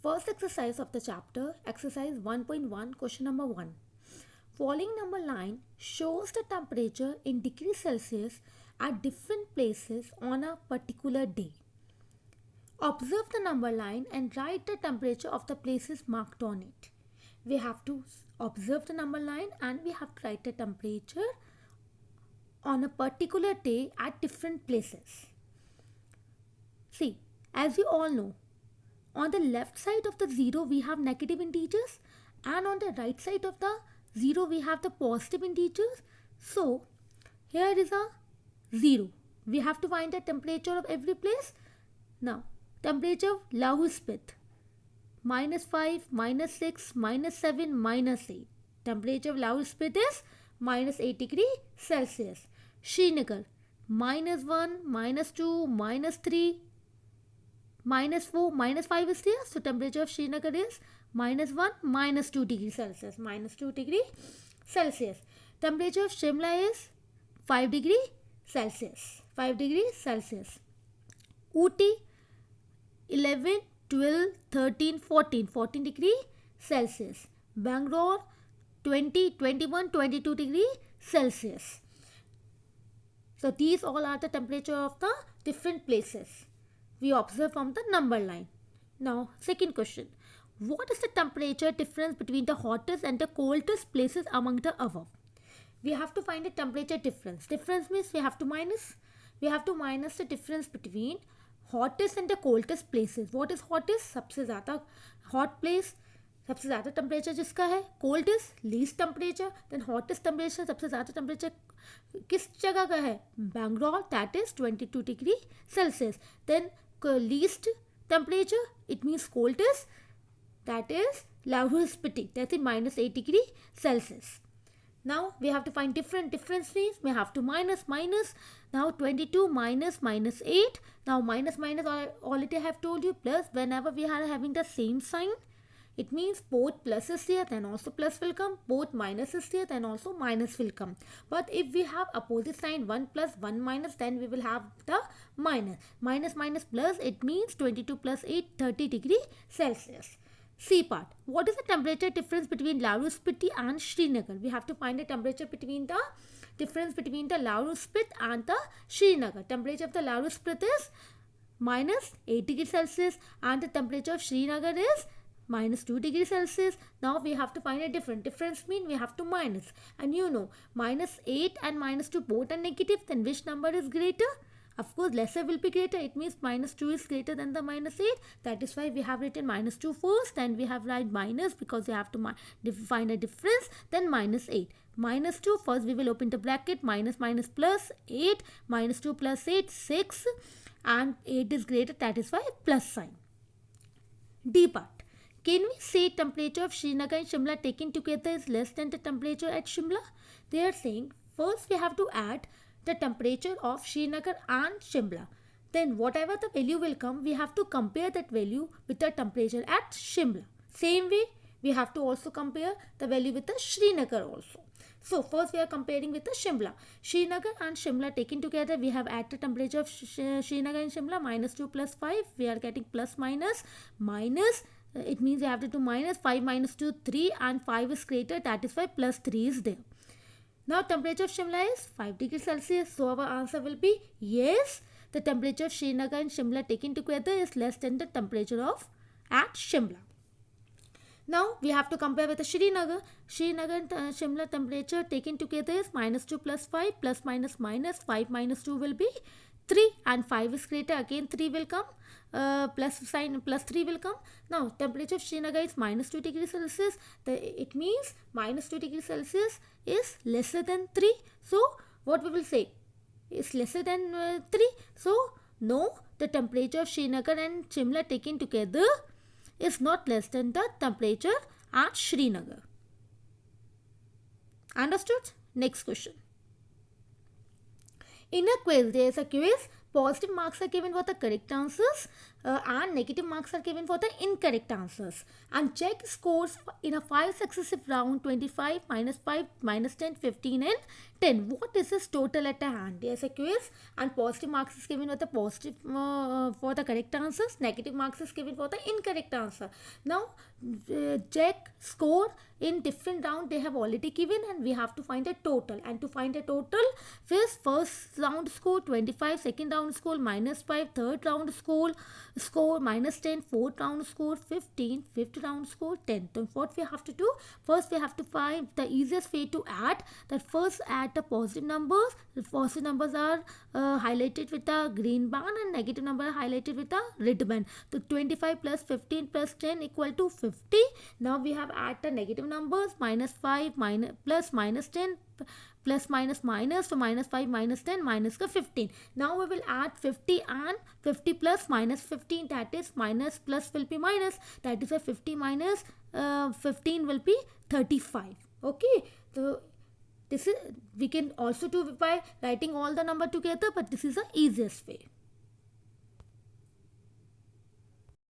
First exercise of the chapter, exercise 1.1, question number 1. Following number line shows the temperature in degrees Celsius at different places on a particular day. Observe the number line and write the temperature of the places marked on it. We have to observe the number line and we have to write the temperature on a particular day at different places. See, as you all know, on the left side of the 0 we have negative integers and on the right side of the 0 we have the positive integers. So here is a 0. We have to find the temperature of every place. Now temperature of Lahore Spit, -5, -6, -7, -8. Temperature of Lahore Spit is -8 degree Celsius. Srinagar, -1, -2, -3, -4, -5 is there. So temperature of Srinagar is -1, -2 degree Celsius. -2 degree Celsius. Temperature of Shimla is 5 degree Celsius. 5 degree Celsius. Ooty 11, 12, 13, 14. 14 degree Celsius. Bangalore 20, 21, 22 degree Celsius. So these all are the temperature of the different places we observe from the number line. Now, second question. What is the temperature difference between the hottest and the coldest places among the above? We have to find the temperature difference. Difference means we have to minus. We have to minus the difference between hottest and the coldest places. What is hottest? सबसे ज़्यादा hot place, सबसे ज़्यादा temperature जिसका है. Cold is least temperature. Then hottest temperature, सबसे ज़्यादा temperature किस जगह का है? Bangalore, that is 22 degree Celsius. Then least temperature, it means coldest, that is Lahore Spiti, that is -8 degree Celsius. Now we have to find difference means we have to minus. Now 22 minus -8. Now minus already I have told you, plus whenever we are having the same sign, it means both plus is there, then also plus will come. Both minus is there, then also minus will come. But if we have opposite sign, 1 plus 1 minus, then we will have the minus. Minus plus, it means 22 plus 8, 30 degree Celsius. C part. What is the temperature difference between Lahore Spiti and Srinagar? We have to find the temperature between the difference between the Lahore Spit and the Srinagar. Temperature of the Lahore Spit is -8 degrees Celsius and the temperature of Srinagar is -2 degrees Celsius. Now we have to find a difference mean we have to minus. And you know, -8 and -2 both are negative, then which number is greater? Of course, lesser will be greater. It means -2 is greater than the -8. That is why we have written -2 first. Then we have write minus because we have to find a difference. Then -8. -2 first we will open the bracket. Minus plus 8. -2 plus 8, 6. And 8 is greater. That is why plus sign. D part. Can we say temperature of Srinagar and Shimla taken together is less than the temperature at Shimla? They are saying first we have to add the temperature of Srinagar and Shimla. Then whatever the value will come, we have to compare that value with the temperature at Shimla. Same way, we have to also compare the value with the Srinagar also. So first we are comparing with the Shimla. Srinagar and Shimla taken together, we have added the temperature of Srinagar and Shimla, -2 plus 5. We are getting plus minus. It means we have to do minus 5 minus 2, 3, and 5 is greater. That is why plus 3 is there. Now temperature of Shimla is 5 degrees Celsius. So our answer will be yes. The temperature of Srinagar and Shimla taken together is less than the temperature of at Shimla. Now we have to compare with the Srinagar. Srinagar and Shimla temperature taken together is -2 plus 5 plus minus 5 minus 2 will be 3 and 5 is greater. Again 3 will come. Plus sign plus 3 will come. Now temperature of Srinagar is -2 degrees Celsius. It means -2 degrees Celsius is lesser than 3. So what we will say is lesser than 3. So no, the temperature of Srinagar and Shimla taken together is not less than the temperature at Srinagar. Understood? Next question. In a quiz, there is a quiz. Positive marks are given for the correct answers. and negative marks are given for the incorrect answers. And check scores in a 5 successive round: 25, minus 5, minus 10, 15 and 10. What is this total at a hand? There's a quiz, and positive marks is given with the positive for the correct answers, negative marks is given for the incorrect answer. Now check score in different round they have already given, and we have to find a total. And to find a total, first round score 25, second round score minus 5, third round score minus 10, fourth round score 15, fifth round score 10. So what we have to do, first we have to find the easiest way to add. That first add the positive numbers. The positive numbers are highlighted with a green band, and negative number are highlighted with a red band. So 25 plus 15 plus 10 equal to 50. Now we have add the negative numbers: minus 5 plus minus 10 plus minus minus, so minus 5 minus 10 minus 15. Now we will add 50 and 50 plus minus 15, that is minus plus will be minus, that is a 50 minus 15 will be 35. Okay, so this is, we can also do by writing all the number together, but this is the easiest way.